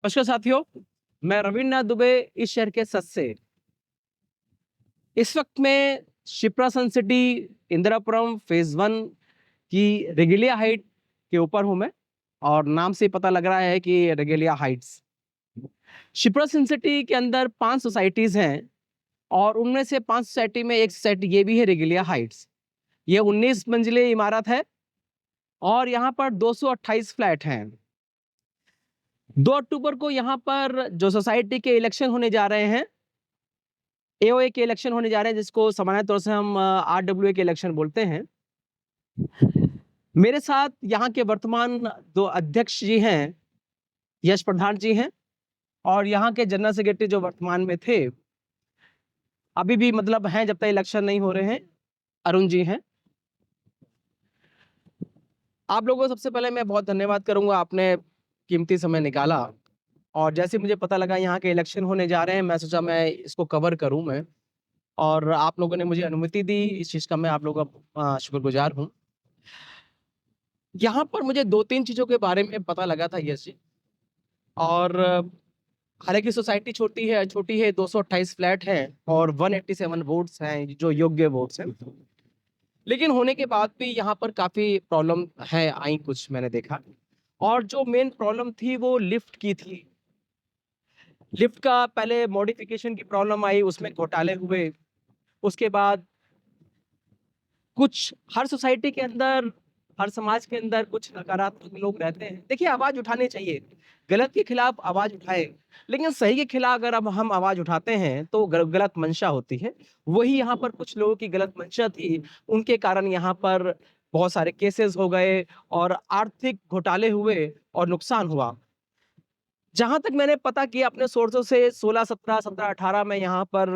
नमस्कार साथियों, मैं रविन्द्रनाथ दुबे इस शहर के सच से। इस वक्त मैं शिप्रा सन सिटी इंदिरापुरम फेज 1 की रेगेलिया हाइट के ऊपर हूं मैं, और नाम से पता लग रहा है कि रेगेलिया हाइट्स। शिप्रा सन सिटी के अंदर 5 सोसाइटीज हैं, और उनमें से 5 सोसाइटी में एक सोसाइटी ये भी है रेगेलिया हाइट्स। ये 19 मंजिले इमारत है और यहाँ पर 228 फ्लैट हैं। 2 अक्टूबर को यहाँ पर जो सोसाइटी के इलेक्शन होने जा रहे हैं, एओए के इलेक्शन होने जा रहे हैं, जिसको सामान्य तौर से हम आरडब्ल्यूए के इलेक्शन बोलते हैं। मेरे साथ यहाँ के वर्तमान 2 अध्यक्ष जी हैं, यश प्रधान जी हैं, और यहाँ के जनरल सेक्रेटरी जो वर्तमान में थे, अभी भी मतलब हैं जब तक इलेक्शन नहीं हो रहे हैं, अरुण जी हैं। आप लोगों को सबसे पहले मैं बहुत धन्यवाद करूंगा, आपने कीमती समय निकाला, और जैसे मुझे पता लगा यहाँ के इलेक्शन होने जा रहे हैं, मैं सोचा मैं इसको कवर करूं मैं, और आप लोगों ने मुझे अनुमति दी, इस चीज़ का मैं आप लोगों का शुक्रगुजार हूँ। यहाँ पर मुझे 2-3 चीज़ों के बारे में पता लगा था यश जी, और हालाँकि सोसाइटी छोटी है, 228 फ्लैट हैं और 187 वोट्स हैं जो योग्य वोट्स हैं। लेकिन होने के बाद भी यहाँ पर काफ़ी प्रॉब्लम है आई कुछ मैंने देखा, और जो मेन प्रॉब्लम थी वो लिफ्ट की थी। लिफ्ट का पहले मॉडिफिकेशन की प्रॉब्लम आई, उसमें घोटाले हुए। उसके बाद कुछ हर सोसाइटी के अंदर, हर समाज के अंदर कुछ नकारात्मक लोग रहते हैं। देखिए, आवाज़ उठानी चाहिए, गलत के खिलाफ आवाज़ उठाएँ, लेकिन सही के खिलाफ अगर अब हम आवाज़ उठाते हैं तो गलत मंशा होती है। वही यहाँ पर कुछ लोगों की गलत मंशा थी, उनके कारण यहाँ पर बहुत सारे केसेस हो गए और आर्थिक घोटाले हुए और नुकसान हुआ। जहाँ तक मैंने पता किया अपने सोर्सों से, 16-17, 17-18 में यहाँ पर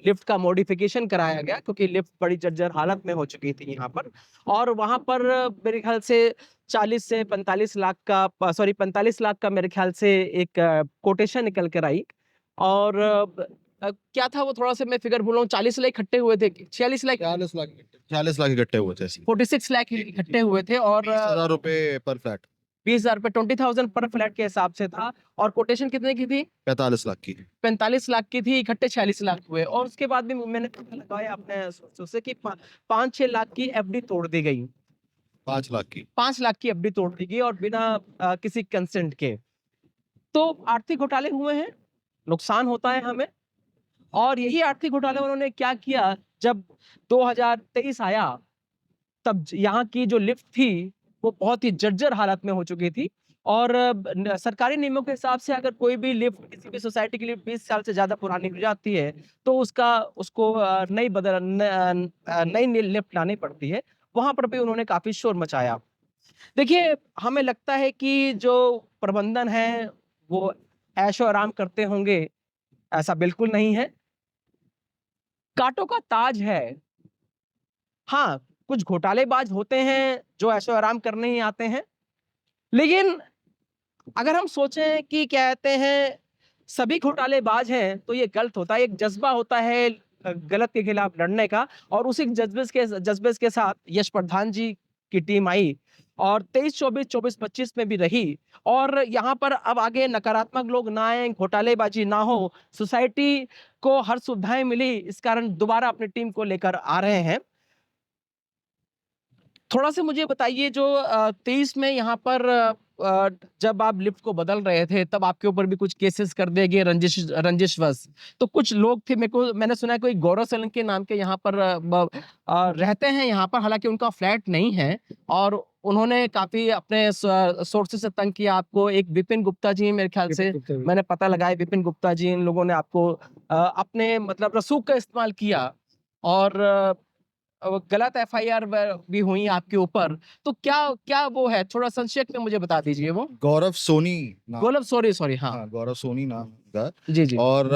लिफ्ट का मॉडिफिकेशन कराया गया, क्योंकि लिफ्ट बड़ी जर्जर हालत में हो चुकी थी यहाँ पर, और वहाँ पर मेरे ख्याल से 40 से 45 लाख का 45 लाख का मेरे ख्याल से एक कोटेशन निकल कर आई। और क्या था वो, थोड़ा-सा मैं फिगर भूल रहा हूँ, 40 लाख इकट्ठे हुए थे, 46 लाख 40 लाख इकट्ठे हुए थे। 46 लाख इकट्ठे हुए थे, और 20,000 रुपए पर फ्लैट, 20,000 रुपए 20,000 पर फ्लैट के हिसाब से था, और कोटेशन कितने की थी? 45 लाख की। 45 लाख की थी, इकट्ठे 46 लाख हुए, और उसके बाद भी मैंने पता लगाया अपने सोर्सों से कि 5-6 लाख की एफडी तोड़ दी गई। 5 लाख की। 5 लाख की एफडी तोड़ दी गई, और बिना किसी कंसेंट के। तो आर्थिक घोटाले हुए हैं, नुकसान होता है हमें, और यही आर्थिक घोटाले उन्होंने क्या किया, जब 2023 आया, तब यहाँ की जो लिफ्ट थी वो बहुत ही जर्जर हालत में हो चुकी थी, और सरकारी नियमों के हिसाब से अगर कोई भी लिफ्ट किसी भी सोसाइटी के लिए 20 साल से ज्यादा पुरानी हो जाती है तो उसको नई लिफ्ट लानी पड़ती है। वहां पर भी उन्होंने काफी शोर मचाया। देखिए, हमें लगता है कि जो प्रबंधन है वो ऐशो आराम करते होंगे, ऐसा बिल्कुल नहीं है। कांटों का ताज है। हाँ, कुछ घोटालेबाज होते हैं जो ऐशो-आराम करने ही आते हैं। लेकिन अगर हम सोचें कि क्या कहते हैं, सभी घोटालेबाज हैं, तो ये गलत होता है। एक जज़्बा होता है गलत के खिलाफ लड़ने का, और उसी जज़्बे के साथ यश प्रधान जी की टीम आई, और 23-24, 24-25 में भी रही, और यहाँ पर अब आगे नकारात्मक लोग ना आएँ, घोटालेबाजी ना हो, सोसाइटी को हर सुविधाएँ मिली, इस कारण दोबारा अपनी टीम को लेकर आ रहे हैं। थोड़ा-सा मुझे बताइए, जो 23 में यहाँ पर जब आप लिफ्ट को बदल रहे थे, तब आपके ऊपर भी कुछ केसेस कर दिए गए रंजिशवश। तो कुछ लोग थे, मैंने सुना है कोई गौरव सोलंकी नाम के यहाँ पर रहते हैं यहाँ पर, हालाँकि उनका फ्लैट नहीं है, और उन्होंने काफ़ी अपने सोर्सेज़ से तंग किया आपको। एक विपिन गुप्ता जी मेरे ख्याल से, मैंने पता लगाया विपिन गुप्ता जी, इन लोगों ने आपको अपने मतलब रसूख का इस्तेमाल किया, और गलत एफआईआर भी हुई आपके ऊपर। तो क्या क्या वो है, थोड़ा संक्षेप में मुझे बता दीजिए वो। गौरव सोनी नाम। गौरव, सॉरी हाँ। हाँ, गौरव सोनी नाम। का। जी, जी। और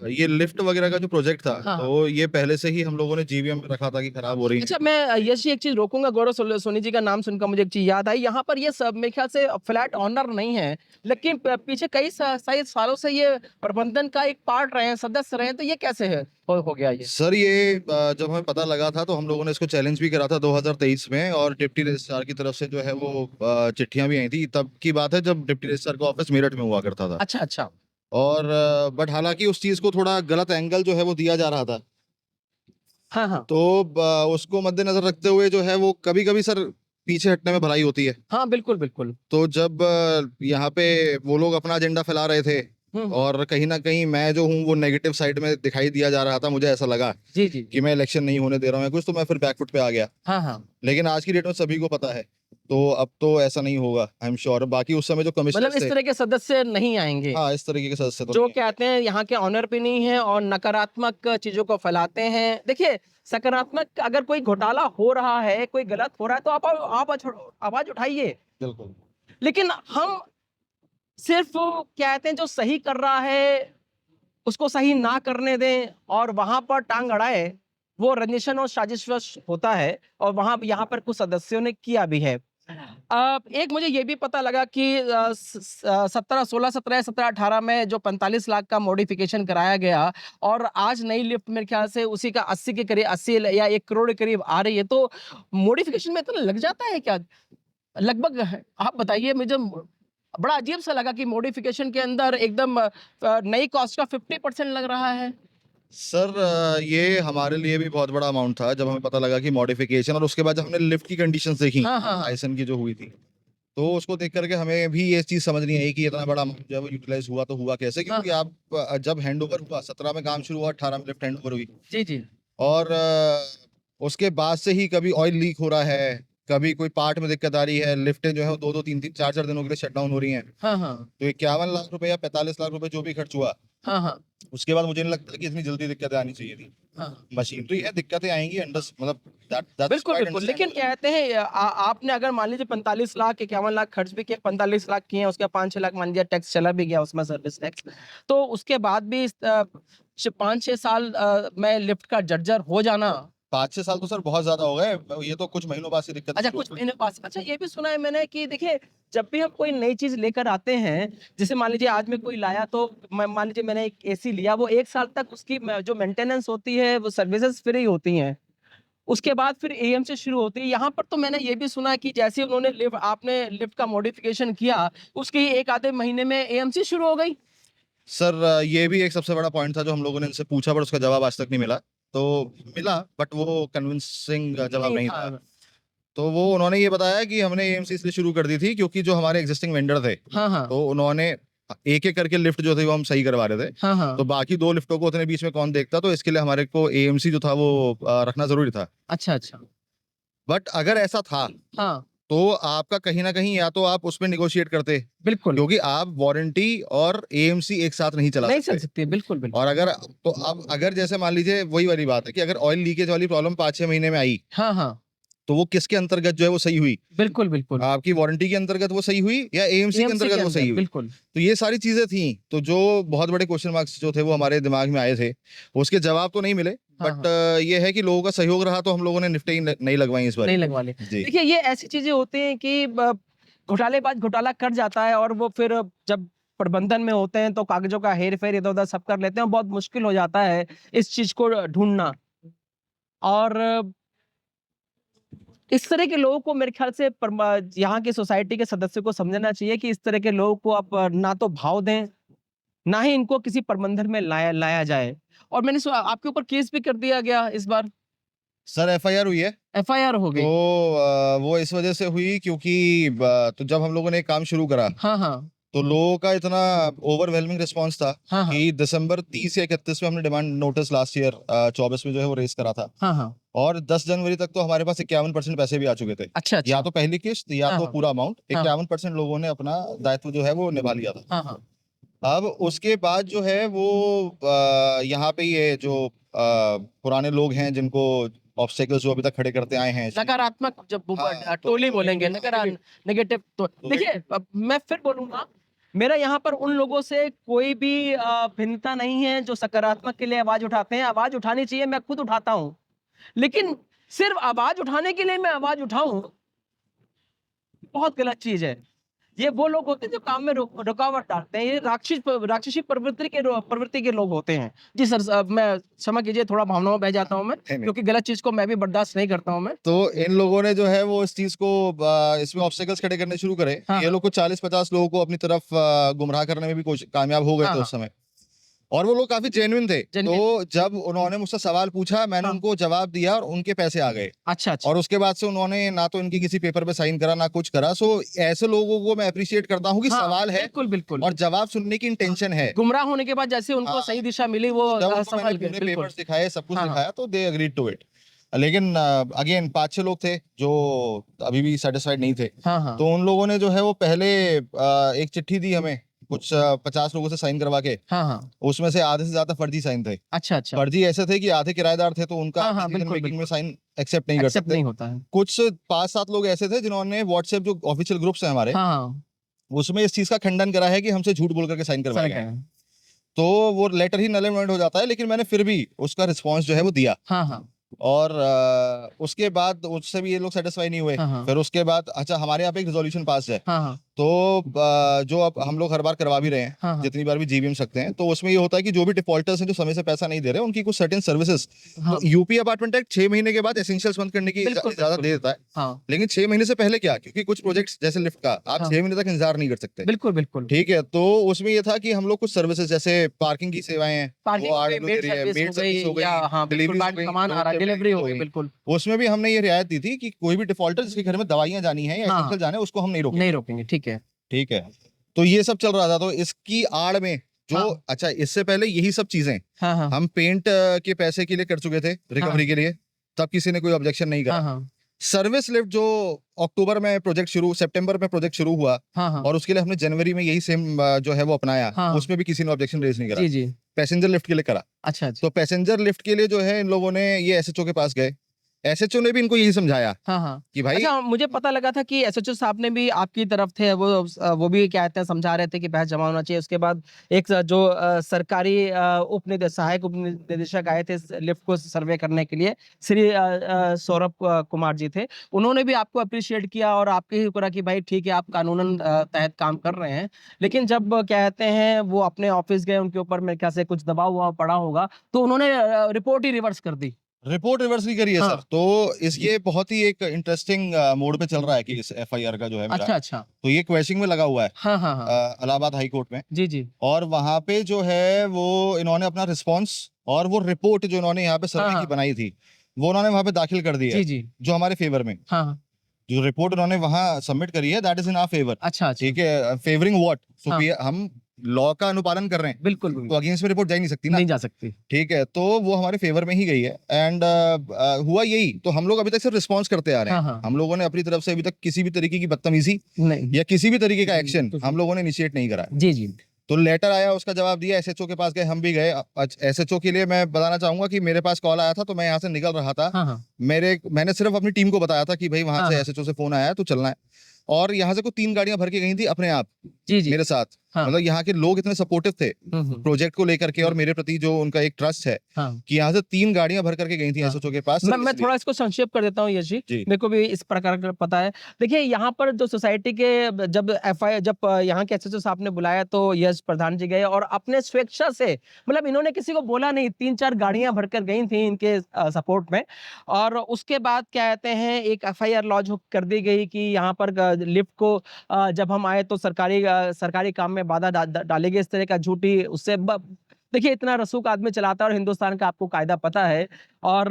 ये लिफ्ट वगैरह का जो प्रोजेक्ट था, हाँ। तो ये पहले से ही हम लोगों ने जीवीएम में रखा था कि खराब हो रही है। अच्छा, मैं यश जी एक चीज़ रोकूँगा, गौरव सोनी जी का नाम सुनकर मुझे एक चीज़ याद आई। यहाँ पर ये सब मेरे ख्याल से फ्लैट ओनर नहीं है, लेकिन पीछे कई सालों से ये प्रबंधन का एक पार्ट रहे हैं, सदस्य रहे हैं, तो ये कैसे है हो गया ये? सर ये जब हमें पता लगा था तो हम लोगों ने इसको चैलेंज भी करा था 2023 में, और डिप्टी रजिस्ट्रार की तरफ से जो है वो चिट्ठियां भी आई थी। तब की बात है जब डिप्टी रजिस्ट्रार का ऑफिस मेरठ में हुआ करता था। अच्छा, अच्छा। और बट हालांकि उस चीज को थोड़ा गलत एंगल जो है वो दिया जा रहा था, हाँ, हाँ। तो उसको मद्देनजर रखते हुए जो है वो कभी कभी सर पीछे हटने में भलाई होती है। हाँ, बिल्कुल, बिल्कुल। तो जब यहाँ पे वो लोग अपना एजेंडा फैला रहे थे, हुँ, हुँ। और कहीं ना कहीं मैं जो हूँ वो नेगेटिव साइड में दिखाई दिया जा रहा था, मुझे ऐसा लगा जी, जी, कि जी। मैं इलेक्शन नहीं होने दे रहा हूँ या कुछ, तो मैं फिर बैकफुट पे आ गया। हाँ, हाँ। लेकिन आज की डेट में सभी को पता है, तो अब तो ऐसा नहीं होगा, आई एम श्योर। बाकी उस समय जो मतलब कमिश्नर्स इस थे, तरह के सदस्य नहीं आएँगे, हाँ, इस तरीके के सदस्य तो जो नहीं है। कहते हैं यहाँ के ऑनर भी नहीं है और नकारात्मक चीज़ों को फैलाते हैं। देखिए, सकारात्मक अगर कोई घोटाला हो रहा है, कोई गलत हो रहा है, तो आप आवाज़ उठाइए। बिल्कुल। लेकिन हम सिर्फ़ कहते हैं जो सही कर रहा है, उसको सही ना करने दें और वहाँ पर टाँग अड़ाएँ, वो रंजिशन और साजिशवश होता है और वहाँ यहाँ पर कुछ सदस्यों ने किया भी है। एक मुझे ये भी पता लगा कि 17 में जो 45 लाख का मॉडिफिकेशन कराया गया और आज नई लिफ्ट मेरे ख्याल से उसी का 80 के करीब 80 या 1 करोड़ के करीब आ रही है, तो मॉडिफिकेशन में इतना लग जाता है क्या? लगभग आप बताइए मुझे बड़ा अजीब सा लगा कि मॉडिफिकेशन के अंदर एकदम नई कॉस्ट का 50% लग रहा है। सर ये हमारे लिए भी बहुत बड़ा अमाउंट था जब हमें पता लगा कि मॉडिफिकेशन, और उसके बाद जब हमने लिफ्ट की कंडीशंस देखी हाँ, हाँ, हाँ। आइसन की जो हुई थी, तो उसको देख करके हमें भी ये चीज समझ नहीं आई कि इतना बड़ा अमाउंट जब यूटिलाइज हुआ तो हुआ कैसे, हाँ, क्योंकि आप जब हैंडओवर हुआ 17 में काम शुरू हुआ, 18 में लिफ्ट हैंडओवर हुई। जी, जी। और उसके बाद से ही कभी ऑयल लीक हो रहा है, कभी कोई पार्ट में दिक्कत आ रही है, लिफ्टें जो है वो 2-2 3-3 4-4 दिनों के लिए शट डाउन हो रही हैं। हाँ, हाँ। तो 51 लाख रुपए या 45 लाख रुपए जो भी खर्च हुआ, हाँ, हाँ। उसके बाद मुझे नहीं लगता कि इतनी जल्दी दिक्कतें आनी चाहिए थी। हाँ। मशीन तो ये दिक्कतें आएंगी, अंडर मतलब दैट्स बिल्कुल, क्वाइट बिल्कुल। लेकिन अंडरस्टैंडेबल। कहते हैं आपने अगर मान लीजिए 45 लाख, 51 लाख खर्च भी किए, 45 लाख किए हैं, उसके 5-6 लाख मान लीजिए टैक्स चला भी गया उसमें सर्विस टैक्स। तो उसके बाद भी 5-6 साल में लिफ्ट का जर्जर हो जाना। 5-6 साल तो सर बहुत ज्यादा हो गए, ये तो कुछ महीनों बाद से दिक्कत अच्छा, शुरू कुछ हुई। महीने पास अच्छा ये भी सुना है मैंने कि देखिए, जब भी हम कोई नई चीज़ लेकर आते हैं, जैसे मान लीजिए आज मैं कोई लाया तो मान लीजिए मैंने एक एसी लिया, वो 1 साल तक उसकी जो मेंटेनेंस होती है, वो सर्विसेज़ फ्री होती हैं। उसके बाद फिर एएम से शुरू होती है। यहाँ पर तो मैंने ये भी सुना है कि जैसे ही उन्होंने आपने लिफ्ट का मॉडिफिकेशन किया, उसके ही 1 आधे महीने में एएमसी शुरू हो गई। सर ये भी एक सबसे बड़ा पॉइंट था जो हम लोगों ने इनसे पूछा, पर उसका जवाब आज तक नहीं मिला। तो मिला, बट वो कन्विंसिंग जवाब नहीं नहीं था। था। तो वो उन्होंने ये बताया कि हमने एएमसी इसलिए शुरू कर दी थी क्योंकि जो हमारे एग्जिस्टिंग वेंडर थे, हाँ, हाँ। तो उन्होंने एक एक करके लिफ्ट जो थे वो हम सही करवा रहे थे। हाँ, तो हाँ। बाकी 2 लिफ्टों को उतने बीच में कौन देखता, तो इसके लिए हमारे को एएमसी जो था वो रखना जरूरी था। अच्छा, अच्छा। बट अगर ऐसा था, हाँ, तो आपका कहीं ना कहीं या तो आप उसमें निगोशिएट करते, बिल्कुल। क्योंकि आप वारंटी और एएमसी एक साथ नहीं चला नहीं चल सकते। सकती है, बिल्कुल, बिल्कुल। और अगर तो अब अगर जैसे मान लीजिए वही वाली बात है कि अगर ऑयल लीकेज वाली प्रॉब्लम 5-6 महीने में आई, हाँ, हाँ। तो वो किसके अंतर्गत जो है वो सही हुई? बिल्कुल, बिल्कुल। आपकी वारंटी के अंतर्गत वो सही हुई या एएमसी के एएमसी के अंतर्गत वो सही अंदर, हुई? बिल्कुल। तो ये सारी चीजें थी, तो जो बहुत बड़े क्वेश्चन मार्क्स जो थे वो हमारे दिमाग में आए थे, उसके जवाब तो नहीं मिले। हाँ, बट हाँ। ये है कि लोगों का सहयोग रहा, तो हम लोगों ने निफ्टें ही नहीं लगवाई इस बार। नहीं लगवा ले। जी। देखिए, ये ऐसी चीज़ें होती हैं कि घोटालेबाज घोटाला कर जाता है और वो फिर जब प्रबंधन में होते हैं तो कागज़ों का हेर-फेर इधर-उधर सब कर लेते हैं, बहुत मुश्किल हो जाता है इस चीज़ को ढूँढना। और इस तरह के लोगों को मेरे ख्याल से यहाँ की सोसाइटी के सदस्यों को समझना चाहिए कि इस तरह के लोगों को आप ना तो भाव दें, ना ही इनको किसी प्रबंधन में लाया लाया जाए। और मैंने आपके ऊपर केस भी कर दिया गया इस बार, सर एफआईआर हुई है। एफआईआर हो तो गई। वो इस वजह से हुई क्योंकि तो जब हम लोगों ने काम शुरू करा, हाँ, हाँ। तो लोगों का इतना ओवरवेलमिंग रिस्पांस था हाँ, हाँ। कि दिसंबर 30 या 31 में हमने डिमांड नोटिस लास्ट ईयर 24 में जो है वो रेस करा था। हाँ, हाँ। और 10 जनवरी तक तो हमारे पास 51% पैसे भी आ चुके थे। अच्छा, या अच्छा। तो पहली किस्त या हाँ, तो हाँ। पूरा अमाउंट, हाँ, 51% लोगों ने अपना दायित्व जो है वो निभा लिया था। हाँ, हाँ। अब उसके बाद जो है वो यहाँ पे ये जो पुराने लोग हैं जिनको ऑब्स्टेकल्स जो अभी तक खड़े करते आए हैं, नकारात्मक जब हाँ, टोली तो बोलेंगे, नेगेटिव तो तो देखिए, अब मैं फिर बोलूँगा मेरा यहाँ पर उन लोगों से कोई भी भिन्नता नहीं है जो सकारात्मक के लिए आवाज़ उठाते हैं। आवाज़ उठानी चाहिए, मैं खुद उठाता हूँ। लेकिन सिर्फ़ आवाज़ उठाने के लिए मैं आवाज़ उठाऊँ, बहुत गलत चीज़ है। ये वो लोग होते हैं जो काम में रुकावट डालते हैं। ये राक्षसी प्रवृत्ति के लोग होते हैं। जी सर, मैं क्षमा कीजिए, थोड़ा भावनाओं में बह जाता हूँ मैं, नहीं, नहीं। क्योंकि गलत चीज़ को मैं भी बर्दाश्त नहीं करता हूँ मैं। तो इन लोगों ने जो है वो इस चीज को इसमें ऑब्स्टेकल्स खड़े करने शुरू करे। हाँ, ये हाँ। लोग को 40-50 लोगों को अपनी तरफ गुमराह करने में भी कामयाब हो गए हाँ, थे हाँ। उस समय। और वो लोग काफी जेन्युइन थे। जेन्युइन। तो जब उन्होंने मुझसे सवाल पूछा, मैंने हाँ। उनको जवाब दिया और उनके पैसे आ गए। अच्छा, अच्छा। और उसके बाद से उन्होंने ना तो इनकी किसी पेपर पे साइन करा, ना कुछ करा। सो ऐसे लोगों को मैं अप्रिशिएट करता हूँ कि हाँ, सवाल है बिल्कुल, बिल्कुल। और जवाब सुनने की इंटेंशन है। गुमराह होने के बाद जैसे उनको हाँ। सही दिशा मिली, वो जब उनको संभल मैंने गए, पूरे बिल्कुल। पेपर्स दिखाए, सब कुछ हाँ, हाँ। दिखाया, तो दे एग्रीड टू इट। लेकिन अगेन 5-6 लोग थे जो अभी भी सेटिस्फाइड नहीं थे। हाँ, हाँ। तो उन लोगों ने जो है वो पहले एक चिट्ठी दी हमें, कुछ 50 लोगों से साइन करवा के। हाँ, हाँ। उसमें से आधे से ज्यादा फर्जी साइन थे। अच्छा, अच्छा। फर्जी ऐसे थे कि आधे किराएदार थे, तो उनका हाँ, हाँ, डिसीजन बिल्कुल, मेकिंग में बिल्कुल। साइन एक्सेप्ट नहीं कर एक्सेप्ट सकते। नहीं होता है। कुछ 5-7 लोग ऐसे थे जिन्होंने व्हाट्सएप जो ऑफिशियल ग्रुप्स हैं हमारे, हाँ, हाँ। उसमें इस चीज का खंडन करा है कि हमसे झूठ बोल करके साइन करवाए समझ गए हैं। गए। तो वो लेटर ही नल एंड वॉइड हो जाता है। लेकिन मैंने फिर भी उसका रिस्पॉन्स जो है वो दिया। हाँ, हाँ। और उसके बाद उससे भी ये लोग सेटिस्फाई नहीं हुए। हाँ, हाँ। फिर उसके बाद अच्छा, हमारे यहाँ पे एक रेजोल्यूशन पास है। हाँ, हाँ। तो जो अब हम लोग हर बार करवा भी रहे हैं, हाँ, हाँ। जितनी बार भी जीवीएम सकते हैं, तो उसमें ये होता है कि जो भी डिफॉल्टर्स हैं जो समय से पैसा नहीं दे रहे, उनकी कुछ सर्टेन सर्विसेज, हाँ। तो यूपी अपार्टमेंट एक्ट 6 महीने के बाद एसेंशियल्स बंद करने की बिल्कुल, इजाजत बिल्कुल। दे देता है। हाँ। लेकिन 6 महीने से पहले क्या, क्योंकि कुछ प्रोजेक्ट्स जैसे लिफ्ट का आप हाँ। 6 महीने तक इंतजार नहीं कर सकते। बिल्कुल, बिल्कुल। ठीक है, तो उसमें ये था कि हम लोग कुछ सर्विसेज जैसे पार्किंग की सेवाएं हैं, पार्किंग वो हो गई, RW दे मेड रही है, सर्विस मेड हो सर्विस हो गई, या गई, हाँ, बिल्कुल, डिलीवरीज हो गाड़ी गई, सामान आ रहा है, डोरस्टेप डिलीवरी डिलीवरीज हो हो गई, गई। बिल्कुल। उसमें भी हमने ये रियायत दी थी कि कोई भी डिफॉल्टर जिसके घर में दवाइयां जानी है या हाँ, एसेंशियल जाना है, उसको हम नहीं रोकेंगे। नहीं रोकेंगे, ठीक है। ठीक है। तो ये सब चल रहा था। तो इसकी आड़ में जो हाँ। अच्छा, इससे पहले यही सब चीजें हाँ, हाँ। हम पेंट के पैसे के लिए कर चुके थे, रिकवरी के लिए। तब किसी ने कोई ऑब्जेक्शन नहीं हाँ, करा। हाँ। सर्विस लिफ्ट जो सितंबर में प्रोजेक्ट शुरू हुआ, हाँ, हाँ। और उसके लिए हमने जनवरी में यही सेम जो है वो अपनाया। हाँ। उसमें भी किसी ने ऑब्जेक्शन रेज नहीं करा। जी, जी। पैसेंजर लिफ्ट के लिए करा। अच्छा, अच्छा। तो पैसेंजर लिफ्ट के लिए जो है इन लोगों ने ये एसएचओ के पास गए। एसएचओ ने भी इनको यही समझाया हाँ, हाँ। कि भाई अच्छा, मुझे पता लगा था कि एसएचओ साहब ने भी आपकी तरफ थे, वो भी क्या कहते हैं, समझा रहे थे कि बहस जमा होना चाहिए। उसके बाद एक जो सरकारी सहायक उप निदेशक आए थे इस लिफ्ट को सर्वे करने के लिए, श्री सौरभ कुमार जी थे। उन्होंने भी आपको एप्रिशिएट किया और आपके ही करा कि भाई ठीक है, आप कानूनन तहत काम कर रहे हैं। लेकिन जब क्या कहते हैं वो अपने ऑफिस गए, उनके ऊपर मेरे ख्याल से कुछ दबाव पड़ा होगा, तो उन्होंने रिपोर्ट ही रिवर्स कर दी। रिपोर्ट रिवर्स नहीं करी है हाँ। सर। तो इस ये बहुत ही एक इंटरेस्टिंग मोड पे चल रहा है कि इस एफआईआर का जो है मेरा, अच्छा, अच्छा। तो ये क्वेश्चनिंग में लगा हुआ है हाँ, हाँ, हाँ। इलाहाबाद हाई कोर्ट में। जी, जी। और वहां पे जो है वो इन्होंने अपना रिस्पॉन्स और वो रिपोर्ट जो इन्होंने यहाँ पे हाँ, सर्वे की हाँ। बनाई थी, वो उन्होंने वहां पे दाखिल कर दी है, जी, जी। जो हमारे फेवर में। हाँ, हाँ। जो रिपोर्ट उन्होंने वहां सबमिट करी है, that is in our favour. अच्छा, अच्छा। ठीक है, फेवरिंग व्हाट, सो हाँ। कि हम लॉ का अनुपालन कर रहे हैं, बिल्कुल, तो बिल्कुल। अगेंस्ट में रिपोर्ट जा ही नहीं सकती ना। नहीं जा सकती। ठीक है, तो वो हमारे फेवर में ही गई है। एंड हुआ यही। तो हम लोग अभी तक सिर्फ रिस्पॉन्स करते आ रहे हैं। हाँ, हाँ। हम लोगों ने अपनी तरफ से अभी तक किसी भी तरीके की बदतमीजी नहीं। या किसी भी तरीके का एक्शन कुछ हम लोगों ने इनिशिएट नहीं करा है। जी, जी। तो लेटर आया, उसका जवाब दिया, एसएचओ के पास गए, हम भी गए। एसएचओ के लिए मैं बताना चाहूंगा कि मेरे पास कॉल आया था, तो मैं यहाँ से निकल रहा था। हाँ, हाँ। मैंने सिर्फ अपनी टीम को बताया था कि भाई वहां हाँ, से हाँ। एसएचओ से फोन आया है, तो चलना है। और यहाँ से कुछ 3 गाड़ियां भर के गई थी अपने आप जी, जी। मेरे साथ। हाँ। मतलब यहाँ के लोग इतने सपोर्टिव थे हम्म। प्रोजेक्ट को लेकर के, और मेरे प्रति जो उनका एक ट्रस्ट है, हाँ। कि यहाँ से 3 गाड़ियां भर करके गई थी हाँ। एसएचओ के पास। मैं सिर्फ मैं इसलिए। थोड़ा इसको संक्षेप कर देता हूँ यश जी। जी। मेरे को भी इस प्रकार का पता है। देखिए, यहाँ पर जो सोसाइटी के जब यहाँ के एसएचओ साहब ने बुलाया, तो यश प्रधान जी गए और अपने स्वेच्छा से, मतलब इन्होंने किसी को बोला नहीं, 3-4 गाड़ियां भरकर गई थी इनके सपोर्ट में। और उसके बाद क्या कहते हैं, एक एफआईआर लॉन्च कर दी गई कि यहाँ पर लिफ्ट को जब हम आए तो सरकारी काम में बाधा डालेगी, इस तरह का झूठी उससे देखिए, इतना रसूख आदमी चलाता है, और हिंदुस्तान का आपको कायदा पता है। और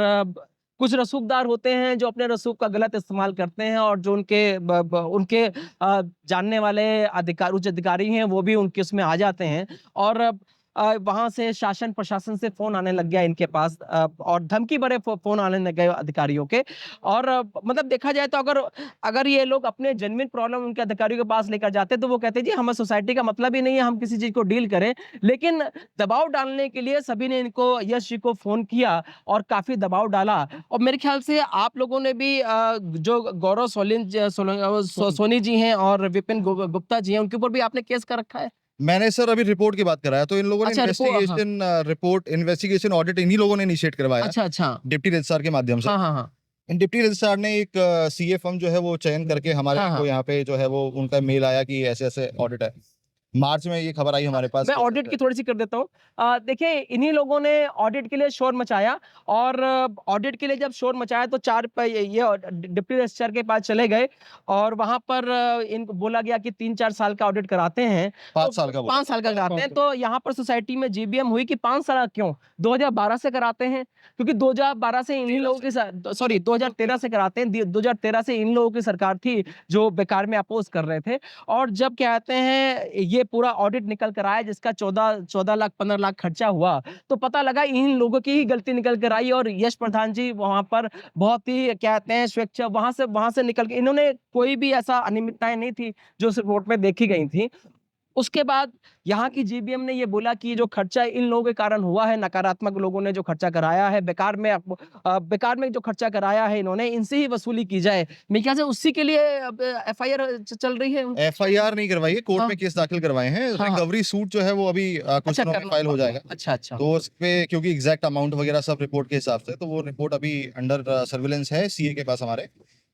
कुछ रसूखदार होते हैं जो अपने रसूख का गलत इस्तेमाल करते हैं, और जो उनके जानने वाले उच्च अधिकारी हैं, वो भी उनके उसमें आ जाते हैं। और वहाँ से शासन प्रशासन से फ़ोन आने लग गया इनके पास, और धमकी भरे फ़ोन आने लग गए अधिकारियों के। और मतलब देखा जाए तो अगर अगर ये लोग अपने जेन्युइन प्रॉब्लम उनके अधिकारियों के पास लेकर जाते, तो वो कहते जी हमें सोसाइटी का मतलब ही नहीं है हम किसी चीज़ को डील करें। लेकिन दबाव डालने के लिए सभी ने इनको, यश जी को फ़ोन किया और काफ़ी दबाव डाला। और मेरे ख़्याल से आप लोगों ने भी जो गौरव सोनी जी हैं और विपिन गुप्ता जी हैं, उनके ऊपर भी आपने केस कर रखा है? मैंने सर अभी रिपोर्ट की बात कराया, तो इन लोगों ने अच्छा, हाँ। इन्वेस्टिगेशन ऑडिट इन्हीं लोगों ने इनिशिएट करवाया अच्छा, अच्छा। डिप्टी रजिस्ट्रार के माध्यम से। हाँ, हाँ, हाँ। डिप्टी रजिस्ट्रार ने एक सीए फर्म जो है वो चयन करके हमारे हाँ, को हाँ। यहाँ पे जो है वो उनका मेल आया कि ऐसे ऐसे ऑडिट है। मार्च में ये खबर आई हाँ, हमारे पास मैं कि ऑडिट की थोड़ी-सी कर देता हूँ। देखिए इन्हीं लोगों ने ऑडिट के लिए शोर मचाया, और ऑडिट के लिए जब शोर मचाया तो 4 प ये डिप्टी रजिस्ट्रार के पास चले गए, और वहाँ पर इनको बोला गया कि 3-4 साल का ऑडिट कराते हैं, तो 5 साल का बोला। 5 साल का कराते हैं। तो यहाँ पर सोसाइटी में जीबीएम हुई कि 5 साल क्यों? 2012 से कराते हैं, क्योंकि 2012 से इन्हीं लोगों के साथ, सॉरी 2013 से कराते हैं। 2013 से इन लोगों की सरकार थी जो बेकार में अपोज़ कर रहे थे। और जब क्या कहते हैं ये पूरा ऑडिट निकल कर आया जिसका 14 लाख 15 लाख खर्चा हुआ, तो पता लगा इन लोगों की ही गलती निकल कर आई, और यश प्रधान जी वहाँ पर बहुत ही क्या कहते हैं स्वेच्छा वहाँ से निकल के, इन्होंने कोई भी ऐसा अनियमितताएँ नहीं थी जो उस रिपोर्ट में देखी गई थी। उसके बाद यहाँ की जीबीएम ने ये बोला कि जो खर्चा इन लोगों के कारण हुआ है, नकारात्मक लोगों ने जो खर्चा कराया है, बेकार में जो खर्चा कराया है इन्होंने, इनसे ही वसूली की जाए। मेरे ख्याल से उसी के लिए अब एफआईआर चल रही है। एफआईआर नहीं करवाई है, कोर्ट हाँ। में केस दाखिल करवाए हैं। हाँ, हाँ। रिकवरी सूट जो है वो अभी कुछ अच्छा, दिनों में फाइल हो जाएगा। अच्छा, अच्छा। तो उसपे क्योंकि एग्जैक्ट अमाउंट वगैरह सब रिपोर्ट के हिसाब से, तो वो रिपोर्ट अभी अंडर सर्विलेंस है सीए के पास हमारे।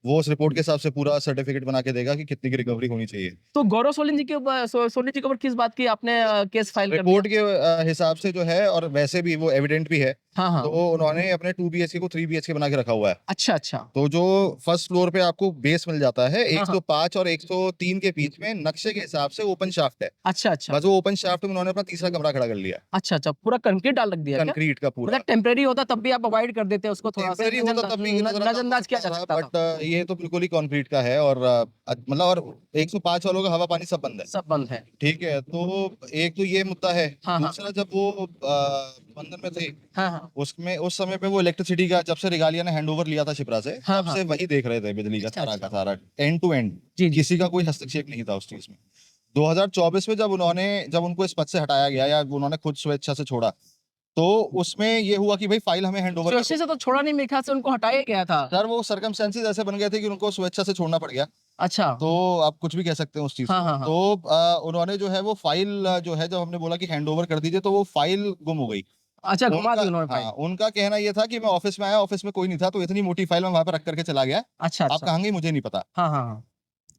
वो उस रिपोर्ट के हिसाब से पूरा सर्टिफिकेट बना के देगा कि कितनी की रिकवरी होनी चाहिए। तो गौरव सोलन जी के ऊपर सोनी जी के ऊपर किस बात की आपने केस फाइल कर दिया? रिपोर्ट के हिसाब से जो है, और वैसे भी वो एविडेंट भी है, हाँ, हाँ। तो उन्होंने अपने 2 बीएचके को 3 बीएचके बना के रखा हुआ है। अच्छा, अच्छा। तो जो फर्स्ट फ्लोर पे आपको बेस मिल जाता है, हाँ, हाँ। 105 और 103 के बीच में नक्शे के हिसाब से ओपन शाफ्ट है। अच्छा, अच्छा। बस वो ओपन शाफ्ट में उन्होंने अपना तीसरा कमरा खड़ा कर लिया, अच्छा, अच्छा, पूरा कंक्रीट डाल रख दिया क्या? कंक्रीट का पूरा। मतलब टेम्परेरी होता तब भी आप अवॉइड कर देते उसको थोड़ा-सा, टेम्परेरी होता तब भी नज़रअंदाज किया जा सकता था। बट ये तो बिल्कुल ही कंक्रीट का है, और मतलब और 105 वालों का हवा पानी सब बंद है। सब बंद है। ठीक है, तो एक तो ये मुद्दा है। हाँ, हाँ। दूसरा, जब वो बंधन में थे, हाँ, हाँ। उसमें उस समय पे वो इलेक्ट्रिसिटी का जब से रिगालिया ने हैंडओवर लिया था शिप्रा से, हाँ, तब हाँ। से वही देख रहे थे बिजली का अच्छा, सारा अच्छा। का सारा एंड टू एंड। जी, जी। किसी का कोई हस्तक्षेप नहीं था उस चीज में। 2024 में जब उनको इस पद से हटाया गया, या उन्होंने खुद स्वेच्छा से छोड़ा, तो उसमें ये हुआ कि भाई फाइल हमें हैंडओवर स्वेच्छा से तो छोड़ा नहीं, मेरे ख्याल से उनको हटाया गया था। सर। वो सर्कमस्टेंसेस ऐसे बन गए थे कि उनको स्वेच्छा से छोड़ना पड़ गया। अच्छा। तो आप कुछ भी कह सकते हैं उस चीज हाँ, को। हाँ, हाँ। तो उन्होंने जो है वो फाइल जो है, जब हमने बोला कि हैंडओवर कर दीजिए, तो वो फाइल गुम हो गई। अच्छा, घुमा दी उन्होंने फाइल। हाँ, उनका कहना ये था कि मैं ऑफिस में आया, ऑफिस में कोई नहीं था, तो इतनी मोटी फाइल मैं वहां पे रख करके चला गया। अच्छा, आप अच्छा। कहाँ गए मुझे नहीं पता। हाँ, हाँ, हाँ।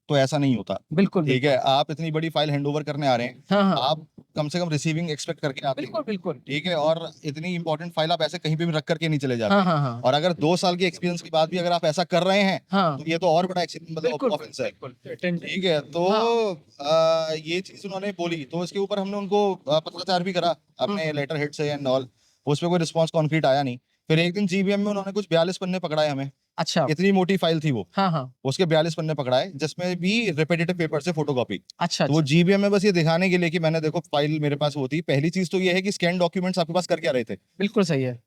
तो ऐसा नहीं होता। बिल्कुल, ठीक है, बिल्कुल। आप इतनी बड़ी फाइल हैंडओवर करने आ रहे हैं, हाँ, हाँ। आप कम से कम रिसीविंग एक्सपेक्ट करके आते हैं। बिल्कुल, बिल्कुल। ठीक है, और इतनी इंपॉर्टेंट फाइल आप ऐसे कहीं पे भी रख करके नहीं चले जाते। हाँ, हाँ, हाँ। और अगर 2 साल के एक्सपीरियंस के बाद भी अगर आप ऐसा कर रहे हैं, हाँ। तो ये तो और बड़ा मतलब बिल्कुल, ऑफेंस है। बिल्कुल। ठीक है, तो हाँ। ये चीज उन्होंने बोली, तो इसके ऊपर हमने उनको पत्राचार भी करा अपने लेटर हेड से एंड ऑल। उस पे कोई रिस्पांस कॉन्क्रीट आया नहीं। फिर एक दिन जीबीएम में उन्होंने कुछ 42 पन्ने पकड़ाए हमें। अच्छा। इतनी मोटी फाइल थी वो। हाँ, हाँ। उसके 42 पन्ने पकड़ाए, जिसमें भी रिपीटेटिव पेपर से फोटोकॉपी। अच्छा, तो वो अच्छा। जीबीएम में बस ये दिखाने के लिए कि मैंने देखो फाइल मेरे पास होती। पहली चीज तो ये है कि स्कैन डॉक्यूमेंट्स आपके पास कर क्या रहे थे। बिल्कुल सही है।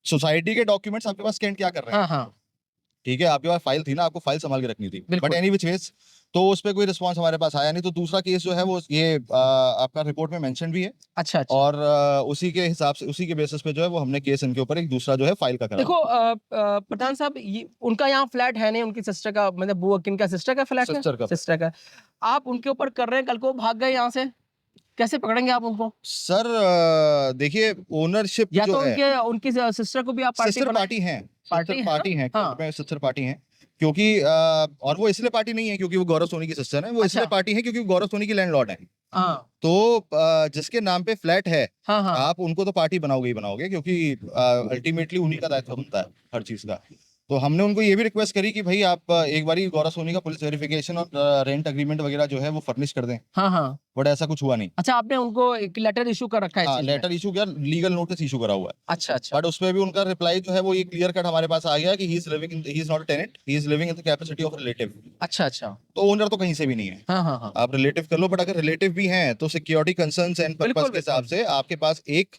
सोसाइटी के डॉक्यूमेंट्स आपके पास स्कैन क्या कर रहे हैं। हाँ, हाँ। ठीक है, आपके पास फाइल थी ना, आपको फाइल संभाल के रखनी थी। बिल्कुल। बट एनी विच वेज, तो उस पे कोई रिस्पांस हमारे पास आया नहीं। तो दूसरा केस जो है वो ये आपका रिपोर्ट में मेंशन भी है। अच्छा, अच्छा। और उसी के हिसाब से, उसी के बेसिस पे जो है वो हमने केस इनके ऊपर एक दूसरा जो है फाइल का करा। देखो प्रधान साहब, ये उनका यहाँ फ्लैट है नहीं, उनकी सिस्टर का, मतलब बुआ किनका, सिस्टर का फ्लैट है? सिस्टर का। सिस्टर का। आप उनके ऊपर कर रहे हैं, कल को वो भाग गए यहाँ से, कैसे पकड़ेंगे आप उनको? सर देखिए, ओनरशिप या जो तो है, उनकी सिस्टर को भी आप पार्टी सिस्टर पार्टी हैं, पार्टी सिस्टर है पार्टी ना? हैं, हाँ। कोर्ट में सिस्टर पार्टी हैं। क्योंकि और वो इसलिए पार्टी नहीं है क्योंकि वो गौरव सोनी की सिस्टर है। वो इसलिए अच्छा। पार्टी है क्योंकि वो गौरव सोनी की लैंडलॉर्ड है। हाँ, तो जिसके नाम पे फ्लैट है, हाँ, हाँ। आप उनको तो पार्टी बनाओगे ही बनाओगे, क्योंकि अल्टीमेटली उन्हीं का दायित्व बनता है हर चीज का। तो हमने उनको ये भी रिक्वेस्ट करी कि भाई आप एक बारी गौरा सोनी का पुलिस वेरिफिकेशन और रेंट एग्रीमेंट वगैरह जो है वो फर्निश कर दें, हाँ हाँ। बट ऐसा कुछ हुआ नहीं। अच्छा, आपने उनको एक लेटर इशू कर रखा है इस हाँ, चीज में? लेटर इशू किया, लीगल नोटिस इशू करा हुआ है, अच्छा अच्छा बट उसमें भी उनका रिप्लाई जो है वो ये क्लियर कट हमारे पास आ गया कि he is not a tenant, he is living in the capacity of relative. अच्छा अच्छा। तो ओनर तो कहीं से भी नहीं है, हाँ हाँ हाँ। आप रिलेटिव कर लो, बट अगर रिलेटिव भी हैं तो सिक्योरिटी कंसर्न्स एंड पर्पस बिल्कुल के हिसाब बिल्कुल से आपके पास एक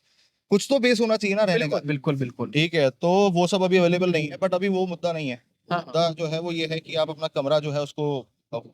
कुछ तो बेस होना चाहिए ना रहने का। बिल्कुल बिल्कुल बिल्कुल। ठीक है, तो वो सब अभी अवेलेबल नहीं है, बट अभी वो मुद्दा नहीं है। हाँ हाँ मुद्दा जो है वो ये है कि आप अपना कमरा जो है उसको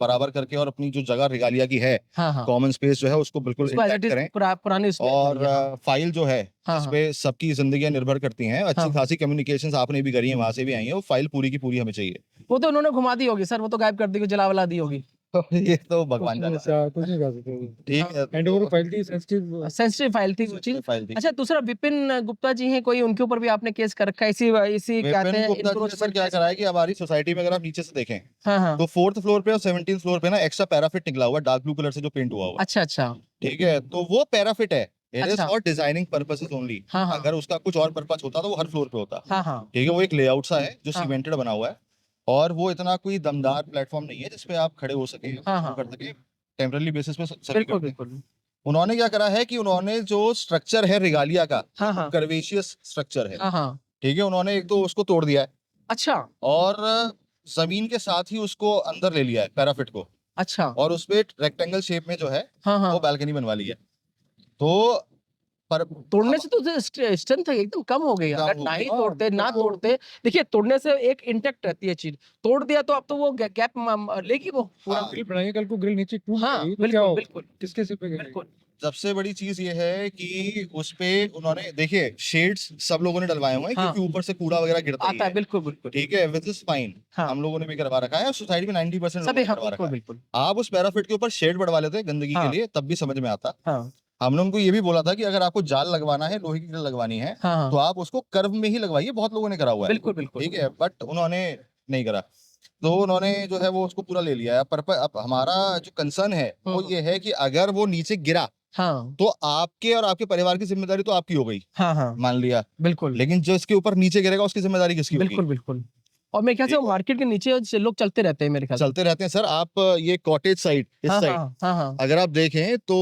बराबर करके और अपनी जो जगह रिगालिया की है, हाँ हाँ। कॉमन स्पेस जो है उसको बिल्कुल उसको एज इट इंटैक्ट इज करें। पुरानी उसमें और रखिए, हाँ फाइल जो है हाँ जिस हाँ पे सबकी जिंदगियां निर्भर करती हैं, अच्छी हाँ। खासी कम्युनिकेशंस आपने भी करी है, वहां से भी आई है, वो फाइल पूरी की पूरी हमें चाहिए। वो तो उन्होंने घुमा दी होगी सर, वो तो गायब कर दी होगी, जला वला दी होगी। तो ये तो कुछ भगवान नहीं जाने। कुछ नहीं कर सकते। ठीक है, एंड ओवर फाइल थी सेंसिटिव। सेंसिटिव फाइल थी वो चीज। फाइल थी। अच्छा, दूसरा विपिन गुप्ता जी हैं कोई, उनके ऊपर भी आपने केस कर रखा है इसी इसी कहते विपिन हैं गुप्ता जी ने सर encroachment क्या केस करा में? है कि हमारी सोसाइटी में अगर आप नीचे से देखें हाँ हाँ। तो 4th फ्लोर पे और 17th फ्लोर पे ना एक्स्ट्रा पैराफिट निकला हुआ है, डार्क ब्लू कलर से जो पेंट हुआ हुआ है। अच्छा अच्छा ठीक है, तो वो पैराफिट है, इट इज अच्छा। For designing purposes only. हाँ हाँ अगर उसका कुछ और पर्पस होता तो वो हर फ्लोर पे होता। हाँ हाँ ठीक है, वो एक लेआउट सा है जो हाँ सीमेंटेड बना हुआ है, और वो इतना कोई दमदार प्लेटफॉर्म नहीं है जिसपे आप खड़े हो सके, हाँ वो हाँ। कर सके। टेम्पररी बेसिस पे सभी बिल्कुल करते हैं। बिल्कुल। उन्होंने क्या करा है कि उन्होंने जो स्ट्रक्चर है रिगालिया का, हाँ हाँ कर्वेशियस स्ट्रक्चर है, हाँ हाँ। ठीक है, उन्होंने एक तो उसको तोड़ दिया है, अच्छा और जमीन के साथ ही उसको अंदर ले लिया है पैराफिट को, अच्छा। और उसपे रेक्टेंगल शेप में जो है हाँ वो हाँ। बालकनी बनवा ली है। तो पर तोड़ने हम से तो स्ट्रेंथ एकदम कम हो गई, कम अगर हो ना ही गई। तोड़ते ना तो तोड़ते। देखिए, तोड़ने से एक इंटेक्ट रहती है चीज, तोड़ दिया तो अब तो वो गैप लेगी वो पूरा। हाँ, ग्रिल बनाएंगे, कल को ग्रिल नीचे टूट हाँ गई तो क्या बिल्कुल होगा? बिल्कुल किसके सिर पे गिरेगी? बिल्कुल। सबसे बड़ी चीज ये है कि उसपे उन्होंने देखिए शेड्स सब लोगों ने डलवाए हुए हैं, हाँ क्योंकि ऊपर से कूड़ा वगैरह गिरता ही आता है, है। बिल्कुल बिल्कुल। ठीक है, विच इज फाइन, हाँ हम लोगों ने भी करवा रखा है, और सोसाइटी में 90% लोगों सभी, ने हाँ करवा रखा बिल्कुल है। बिल्कुल। आप उस पैराफिट के ऊपर शेड बढ़वा लेते गंदगी के हाँ लिए, तब भी समझ में आता। हाँ हमने उनको ये भी बोला था कि अगर आपको जाल लगवाना है, लोहे की ग्रिल लगवानी है, हाँ तो हाँ आप उसको कर्व में ही लगवाइए, बहुत लोगों ने करा हुआ है। बिल्कुल बिल्कुल। ठीक है, बट उन्होंने नहीं करा, तो उन्होंने जो है वो उसको पूरा ले लिया है। पर अब हमारा जो कंसर्न है वो ये है कि अगर वो नीचे गिरा हाँ तो आपके और आपके परिवार की जिम्मेदारी तो आपकी हो गई, हाँ हाँ मान लिया, बिल्कुल लेकिन जो इसके ऊपर नीचे गिरेगा उसकी जिम्मेदारी किसकी होगी? बिल्कुल बिल्कुल। और मेरे ख्याल से ठीक वो है, मार्केट के नीचे से लोग चलते रहते हैं मेरे ख्याल से। चलते रहते हैं सर। आप ये कॉटेज साइड, इस हाँ साइड हाँ हाँ हाँ अगर आप देखें तो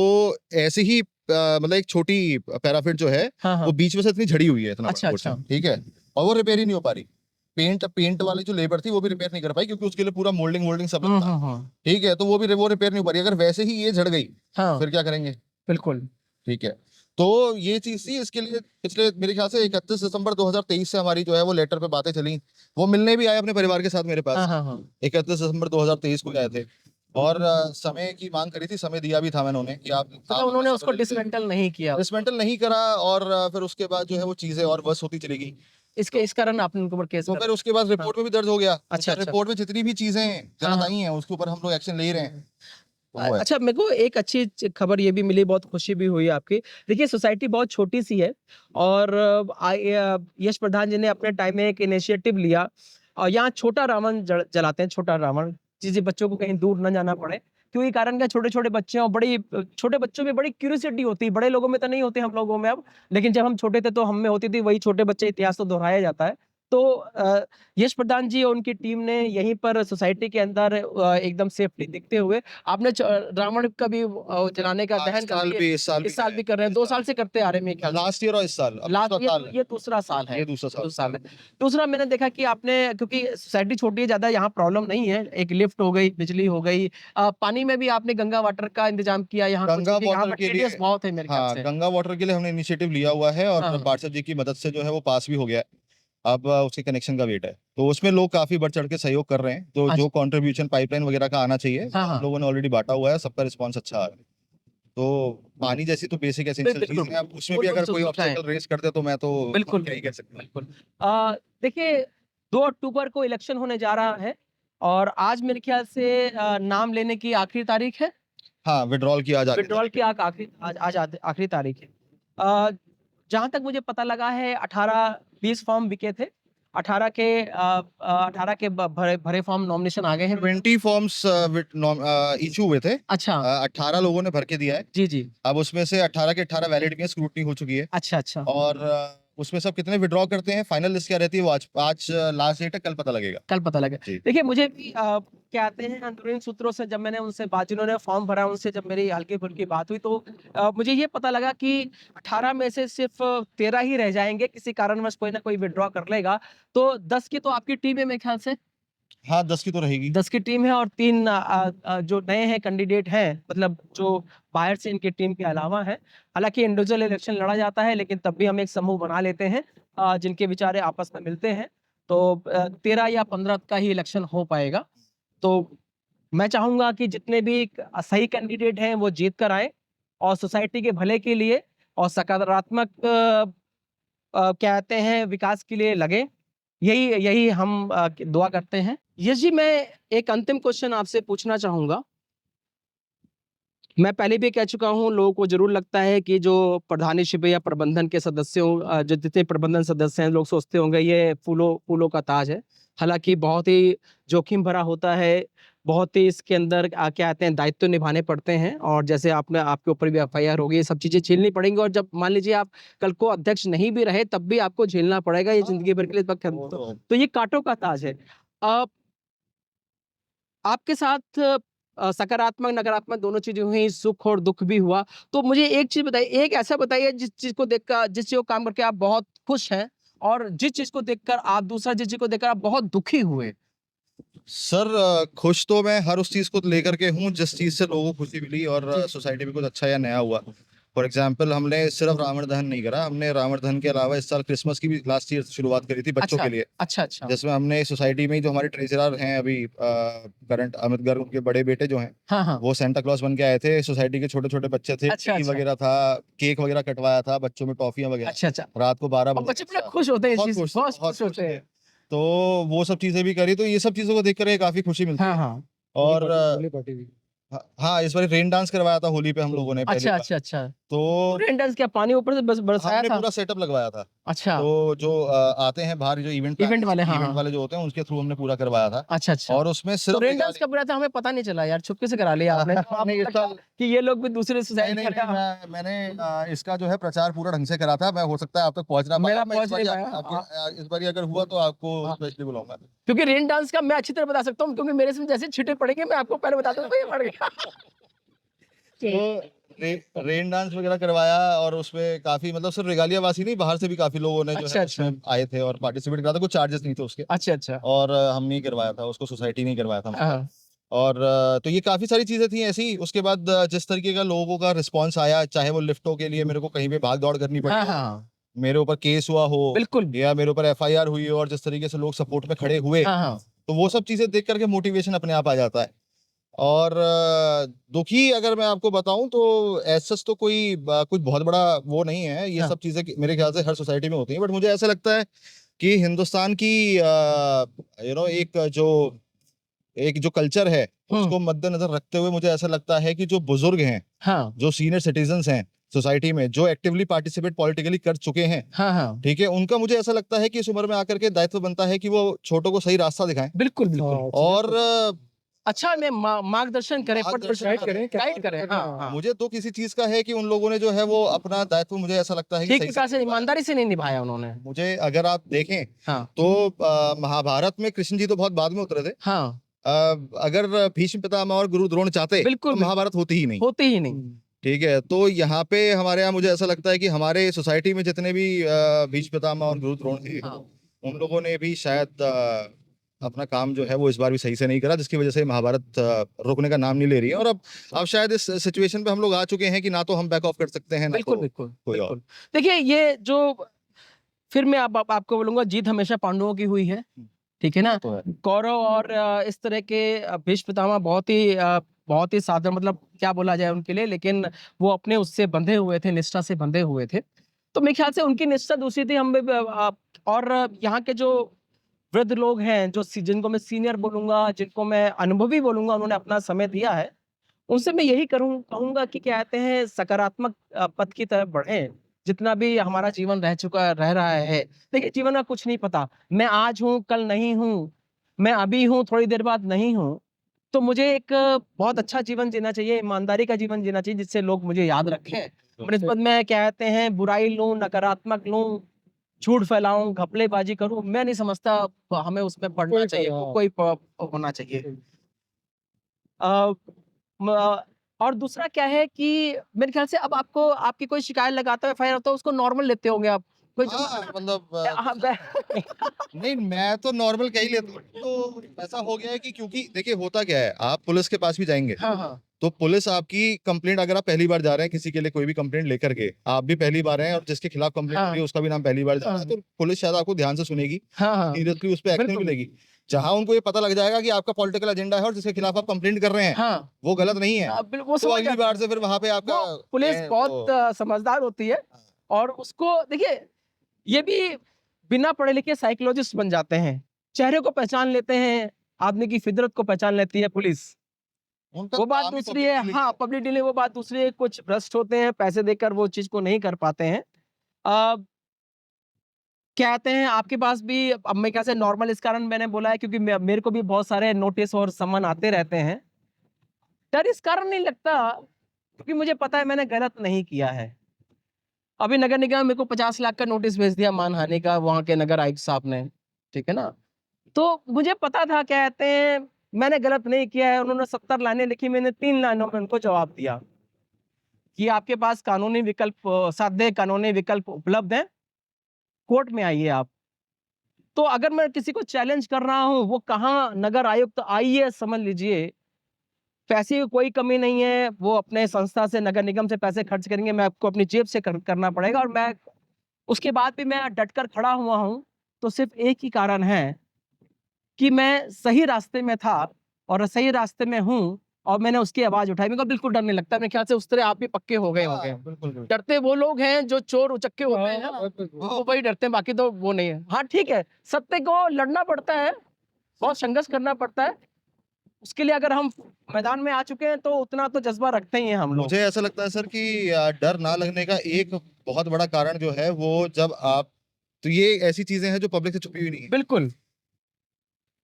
ऐसे ही मतलब एक छोटी पैराफिट जो है हाँ वो हाँ। बीच में से इतनी झड़ी हुई है, इतना अच्छा बड़ा अच्छा। पोर्शन, ठीक है, और वो रिपेयर ही नहीं हो पा रही। पेंट वाली जो लेबर थी वो भी रिपेयर नहीं कर पाई, क्योंकि उसके लिए पूरा मोल्डिंग वोल्डिंग सब लगता। ठीक है, तो वो रिपेयर नहीं हो पा रही। अगर वैसे ही ये झड़ गई हाँ फिर क्या करेंगे? बिल्कुल। ठीक है, तो ये चीज थी, इसके लिए पिछले मेरे ख्याल से 31 दिसंबर 2023 से हमारी जो है वो लेटर पे बातें चली। वो मिलने भी आए अपने परिवार के साथ मेरे हाँ पास, हाँ हाँ। 31 दिसंबर 2023 को आए थे, और समय की मांग करी थी, समय दिया भी था मैंने उन्हें कि आप मतलब उन्होंने उसको डिसमेंटल नहीं किया, डिसमेंटल नहीं करा, और फिर उसके बाद जो है वो चीजें और वर्स होती चली गई। इसके इस कारण आपने उनके ऊपर केस तो कर। फिर उसके बाद रिपोर्ट में भी दर्ज हो गया। तो अच्छा फिर अच्छा। रिपोर्ट में जितनी भी चीजें हाँ गलत हाँ। आई हैं उसके ऊपर हम लोग एक्शन ले ही रहे हैं। तो वो है। अच्छा, मेरे को एक अच्छी खबर ये भी मिली, बहुत खुशी भी हुई आपकी। देखिए, सोसाइटी बहुत छोटी सी है, और यश प्रधान जी ने अपने टाइम में एक इनिशिएटिव लिया, और यहाँ छोटा रावण जलाते हैं, छोटा रावण, जिससे बच्चों को कहीं दूर न जाना पड़े। क्योंकि कारण क्या, छोटे छोटे बच्चे हैं, और बड़ी छोटे बच्चों में बड़ी क्यूरियोसिटी होती है, बड़े लोगों में तो नहीं होती, हम लोगों में अब, लेकिन जब हम छोटे थे तो हम में होती थी। वही छोटे बच्चे इतिहास तो दोहराया जाता है। तो यश प्रधान जी और उनकी टीम ने यहीं पर सोसाइटी के अंदर एकदम सेफ्टी दिखते हुए आपने रावण का भी जलाने का दहन कर दिए। इस साल इस साल भी कर रहे हैं, 2 साल से करते आ रहे हैं मेरे ख्याल से। लास्ट ईयर और इस साल, अब लास्ट दूसरा साल है। ये दूसरा साल है। ये दूसरा साल। दूसरा साल है। दूसरा मैंने देखा कि आपने, क्योंकि सोसाइटी छोटी है, ज्यादा यहाँ प्रॉब्लम नहीं है, एक लिफ्ट हो गई, बिजली हो गई, पानी में भी आपने गंगा वाटर का इंतजाम किया यहाँ कुछ, गंगा क्योंकि यहाँ वाटर पर के लिए, TDS बहुत है मेरे ख्याल हाँ, से। गंगा वाटर के लिए हमने इनिशिएटिव लिया हुआ है, और हाँ पार्षद जी की मदद से जो है वो पास भी हो गया है। अब उसके कनेक्शन का वेट है, तो उसमें लोग काफी बढ़ चढ़ के सहयोग कर रहे हैं। तो जो कंट्रीब्यूशन पाइपलाइन वगैरह का आना चाहिए हाँ हम हाँ लोगों ने ऑलरेडी बांटा हुआ है, सबका रिस्पांस अच्छा आ रहा है। तो पानी जैसी तो बेसिक एसेंशियल बिल्कुल चीज है, अब उसमें भी बिल्कुल अगर कोई सुविधाएं। ऑब्स्टेकल रेस कर दे तो मैं तो बिल्कुल क्या ही कह सकता हूँ। बिल्कुल। देखिए, 2 अक्टूबर को इलेक्शन होने जा रहा है, और आज मेरे ख्याल से नाम लेने की आखिरी तारीख है। हाँ, विड्रॉल की आज आखिरी विड्रॉल की आज आखिरी तारीख है। जहाँ तक मुझे पता लगा है, 18-20 फॉर्म बिके थे। 18 के भरे फॉर्म नॉमिनेशन आ गए हैं। 20 फॉर्म्स इशू हुए थे। अच्छा 18 लोगों ने भर के दिया है। जी जी। अब उसमें से 18 के 18 वैलिड भी स्क्रूटनी हो चुकी है, अच्छा अच्छा। और उसमें सब कितने विड्रॉ करते हैं, फाइनल लिस्ट क्या रहती है वो आज लास्ट डेट है, कल पता लगेगा। कल पता लगे। जी। देखिए मुझे भी कहते हैं अंदरूनी सूत्रों से जब मैंने उनसे बात, जिन्होंने फॉर्म भरा उनसे जब मेरी हल्की-फुल्की बात हुई तो मुझे ये पता लगा कि 18 में से सिर्फ 13 ही रह जाएँगे, किसी कारणवश कोई ना कोई विथड्रॉ कर लेगा। तो 10 की तो आपकी टीम है मेरे ख्याल से? हाँ, 10 की तो रहेगी। 10 की टीम है और 3 जो नए हैं कैंडिडेट हैं, मतलब जो बाहर से इनकी टीम के अलावा हैं। हालाँकि इंडिविजुअल इलेक्शन लड़ा जाता है लेकिन तब भी हम एक समूह बना लेते हैं जिनके विचार आपस में मिलते हैं। तो 13 या 15 का ही इलेक्शन हो पाएगा। तो मैं चाहूँगा कि जितने भी सही कैंडिडेट हैं वो जीत कर आएँ और सोसाइटी के भले के लिए और सकारात्मक कहते हैं विकास के लिए लगे। यही यही हम दुआ करते हैं। यश जी, मैं एक अंतिम क्वेश्चन आपसे पूछना चाहूँगा। मैं पहले भी कह चुका हूँ, लोगों को ज़रूर लगता है कि जो प्रधानशिप या प्रबंधन के सदस्यों जो जितने प्रबंधन सदस्य हैं, लोग सोचते होंगे ये फूलों फूलों का ताज है। हालाँकि बहुत ही जोखिम भरा होता है, बहुत ही इसके अंदर क्या कहते हैं दायित्व निभाने पड़ते हैं और जैसे आपने आपके ऊपर भी एफआईआर होगी, ये सब चीज़ें झेलनी पड़ेंगी और जब मान लीजिए आप कल को अध्यक्ष नहीं भी रहे, तब भी आपको झेलना पड़ेगा ये ज़िंदगी भर के लिए तो ये काँटों का ताज है। अ आपके साथ सकारात्मक, नकारात्मक दोनों चीज़ें हुई, सुख और दुःख भी हुआ। तो मुझे एक चीज़ बताइए, एक ऐसा बताइए जिस चीज़ को देखकर जिस चीज़ को काम करके आप बहुत खुश हैं और जिस चीज़ को देखकर आप दूसरा जिस चीज़ को देखकर आप बहुत दुखी हुए? सर खुश तो मैं हर उस चीज़ को लेकर के हूँ जिस चीज़ से लोगों को खुशी मिली और जी। सोसाइटी में कुछ अच्छा या नया हुआ। फॉर एग्जाम्पल हमने सिर्फ रावण दहन नहीं करा, हमने रावण दहन के अलावा इस साल क्रिसमस की भी लास्ट ईयर शुरुआत करी थी बच्चों अच्छा, के लिए। अच्छा। जिसमें हमने सोसाइटी में जो हमारे ट्रेजरर हैं अभी करंट अमित गर्ग, उनके बड़े बेटे जो हैं हाँ। वो सेंटा क्लॉज बन के आए थे। सोसाइटी के छोटे छोटे बच्चे थे, अच्छा, टी अच्छा। वगैरह था, केक वगैरह कटवाया था बच्चों में, टॉफियां वगैरह अच्छा। रात को 12 और बजे बच्चे के बड़ा साथ। खुश होते हैं इस बहुत चीज़ से, खुश बहुत बहुत खुश होते थे। हैं। तो वो सब चीजें भी करी, तो ये सब चीजों को देख कर काफी खुशी मिलती है। हाँ। और होली पार्टी भी। हाँ, इस बार रेन डांस करवाया था होली पे हम लोगों ने पहली बार। अच्छा। तो रेन डांस क्या पानी ऊपर से बस बरसाया हमने था? पूरा सेटअप लगवाया था। अच्छा, तो जो आते हैं बाहर जो इवेंट इवेंट वाले, हाँ, इवेंट हाँ। वाले जो होते हैं उनके थ्रू हमने पूरा करवाया था। अच्छा। और उसमें तो सिर्फ रेन डांस कब रहा था हमें पता नहीं चला यार, चुपके से करा लिया आपने। तो आपको नहीं, इस लगता साल कि ये लोग भी दूसरे नहीं सोसाइटी नहीं का नहीं, मैंने इसका जो है प्रचार पूरा ढंग से करा था। मैं हो सकता है आप तक पहुंच ना पाया, मेरा मैं इस पहुंच नहीं बारी पाया। इस बारी अगर हुआ तो आपको हाँ। स्पेशली बुलाऊंगा। क्योंकि रेन डांस का मैं अच्छी तरह बता सकता हूँ क्योंकि मेरे से जैसे छींटे पड़ेंगे मैं आपको पहले बता दूंगा ये पड़ गया। तो रेन डांस वगैरह करवाया और उसमें काफी मतलब सिर्फ रेगालिया वासी नहीं, बाहर से भी काफी लोगों ने जो है अच्छा। उसमें आए थे और पार्टिसिपेट करा था। कुछ चार्जेस नहीं थे उसके। अच्छा। और हम नहीं करवाया था उसको, सोसाइटी नहीं करवाया था मतलब। हाँ। और तो ये काफी सारी चीजें थी ऐसी। उसके बाद जिस तरीके का लोगों का रिस्पांस आया, चाहे वो लिफ्टों के लिए मेरे को कहीं पे भाग दौड़ करनी पड़ी हो, हाँ। मेरे ऊपर केस हुआ हो बिल्कुल। या मेरे ऊपर एफआईआर हुई हो, और जिस तरीके से लोग सपोर्ट में खड़े हुए, हाँ। तो वो सब चीजें देख करके मोटिवेशन अपने आप आ जाता है। और दुखी अगर मैं आपको बताऊं तो ऐसा तो कोई कुछ बहुत बड़ा वो नहीं है। ये हाँ। सब चीजें मेरे ख्याल से हर सोसाइटी में होती हैं, बट मुझे ऐसा लगता है कि हिंदुस्तान की एक जो कल्चर है उसको मद्देनजर रखते हुए मुझे ऐसा लगता है कि जो बुजुर्ग हैं, हाँ। जो सीनियर सिटीजन्स हैं सोसाइटी में, जो एक्टिवली पार्टिसिपेट पॉलिटिकली कर चुके हैं, हाँ। ठीक है, उनका मुझे ऐसा लगता है कि इस उम्र में आकर के दायित्व बनता है कि वो छोटों को सही रास्ता दिखाएं। बिल्कुल। और अच्छा में मार्गदर्शन करें, गाइड करें। हाँ। मुझे तो किसी चीज का है कि उन लोगों ने जो है वो अपना दायित्व, मुझे ऐसा लगता है कि ठीक सही प्रकार से निभाया। ईमानदारी से नहीं निभाया उन्होंने। मुझे अगर आप देखें हाँ। तो महाभारत में कृष्ण जी तो बहुत बाद में उतरे थे। हाँ। अगर भीष्म पितामह और गुरु द्रोण चाहते बिल्कुल, तो महाभारत होती ही नहीं। होते ही नहीं। ठीक है, तो यहाँ पे हमारे यहाँ मुझे ऐसा लगता है कि हमारे सोसाइटी में जितने भी भीष्म पितामह और गुरु द्रोण थे, हाँ। उन लोगों ने भी शायद अपना काम जो है वो इस बार भी सही से नहीं करा, जिसकी वजह से महाभारत रुकने का नाम नहीं ले रही है। और अब शायद इस सिचुएशन पे हम लोग आ चुके हैं कि ना तो हम बैक ऑफ कर सकते हैं, ना तो कोई और। देखिए ये जो फिर मैं आपको बोलूंगा, जीत हमेशा पांडवों की हुई है, ठीक है ना। तो है। कौरव और इस तरह के भीष्म पितामह बहुत ही साधारण, मतलब क्या बोला जाए उनके लिए, लेकिन वो अपने उससे बंधे हुए थे, निष्ठा से बंधे हुए थे। तो मेरे ख्याल से उनकी निष्ठा दूसरी थी। हम और यहाँ के जो वृद्ध लोग हैं, जिनको मैं सीनियर बोलूंगा, जिनको मैं अनुभवी बोलूंगा, उन्होंने अपना समय दिया है, उनसे मैं यही कहूंगा कि क्या कहते हैं सकारात्मक पथ की तरफ बढ़ें। जितना भी हमारा जीवन रह रहा है, देखिए जीवन का कुछ नहीं पता, मैं आज हूँ कल नहीं हूँ, मैं अभी हूँ थोड़ी देर बाद नहीं हूँ। तो मुझे एक बहुत अच्छा जीवन जीना चाहिए, ईमानदारी का जीवन जीना चाहिए, जिससे लोग मुझे याद रखें। बनिस्बत मैं क्या कहते हैं बुराई लूं, नकारात्मक लूं, झूठ फैलाऊं, घपलेबाजी करूं, मैं नहीं समझता हमें उसमें पढ़ना कोई चाहिए, हाँ। कोई होना चाहिए। अ, म और दूसरा क्या है कि मेरे ख्याल से अब आपको आपकी कोई शिकायत लगाता है, एफआईआर होता है, उसको नॉर्मल लेते होंगे आप। कोई हाँ, मतलब हाँ, नहीं मैं तो नॉर्मल कह ही लेता हूँ। तो ऐसा हो गया है कि क्योंकि देखिए होता क्या है, आप पुलिस के पास भी जाएंगे हाँ, हाँ, तो पुलिस आपकी कंप्लेंट, अगर आप पहली बार जा रहे हैं किसी के लिए कोई भी कंप्लेंट लेकर के, आप भी पहली बार हैं और जिसके खिलाफ कंप्लेंट हो रही है उसका भी नाम पहली बार जा रहा है, तो पुलिस शायद आपको ध्यान से सुनेगी, हाँ, हाँ, सीरियसली उस पर एक्शन भी बिल्कुल, लेगी। जहां उनको ये पता लग जाएगा कि आपका पॉलिटिकल एजेंडा है और जिसके खिलाफ आप कंप्लेंट कर रहे हैं हाँ, वो गलत नहीं है, वो तो समझ अगली जाते बार हैं। से फिर वहां पे आपका वो पुलिस बहुत समझदार होती है और उसको देखिए, ये भी बिना पढ़े लिखे साइकोलॉजिस्ट बन जाते हैं, चेहरे को पहचान लेते हैं, आदमी की फितरत को पहचान लेती है पुलिस। उनका वो बात काम ही दूसरी public है, dealing हाँ, पब्लिक डीलिंग वो बात दूसरी है, कुछ भ्रष्ट होते हैं, पैसे देकर वो चीज़ को नहीं कर पाते हैं। अ, कहते हैं आपके पास भी, अब मैं कैसे नॉर्मल इस कारण मैंने बोला है क्योंकि मेरे को भी बहुत सारे नोटिस और सम्मन आते रहते हैं। डर इस कारण नहीं लगता क्योंकि मुझे पता है मैंने गलत नहीं किया है। अभी नगर निगम मेरे को 50 लाख का नोटिस भेज दिया मानहानि का, वहाँ के नगर आयुक्त साहब ने, ठीक है ना? तो मुझे पता था, क्या कहते हैं, मैंने गलत नहीं किया है। उन्होंने 70 लाइनें लिखी, मैंने 3 लाइनों में उनको जवाब दिया कि आपके पास कानूनी विकल्प, साध्य कानूनी विकल्प उपलब्ध हैं, कोर्ट में आइए आप। तो अगर मैं किसी को चैलेंज कर रहा हूँ, वो कहाँ नगर आयुक्त, आइए समझ लीजिए, पैसे की कोई कमी नहीं है, वो अपने संस्था से, नगर निगम से पैसे खर्च करेंगे, मैं आपको अपनी जेब से करना पड़ेगा और मैं उसके बाद भी मैं डटकर खड़ा हुआ हूँ, तो सिर्फ एक ही कारण है कि मैं सही रास्ते में था और सही रास्ते में हूँ और मैंने उसकी आवाज उठाई। मेरे को बिल्कुल डर नहीं लगता। मेरे ख्याल से उस तरह आप भी पक्के हो गए होंगे। हाँ, बिल्कुल बिल्कुल। डरते वो लोग हैं जो चोर उचक्के होते हैं ना, हाँ, वो वही डरते हैं, बाकी तो वो नहीं है। हाँ ठीक है, सत्य को लड़ना पड़ता है, बहुत संघर्ष करना पड़ता है, उसके लिए अगर हम मैदान में आ चुके हैं तो उतना तो जज्बा रखते ही हैं हम लोग। मुझे ऐसा लगता है सर कि डर ना लगने का एक बहुत बड़ा कारण जो है वो, जब आप, तो ये ऐसी चीजें हैं जो पब्लिक से छुपी हुई नहीं है। बिल्कुल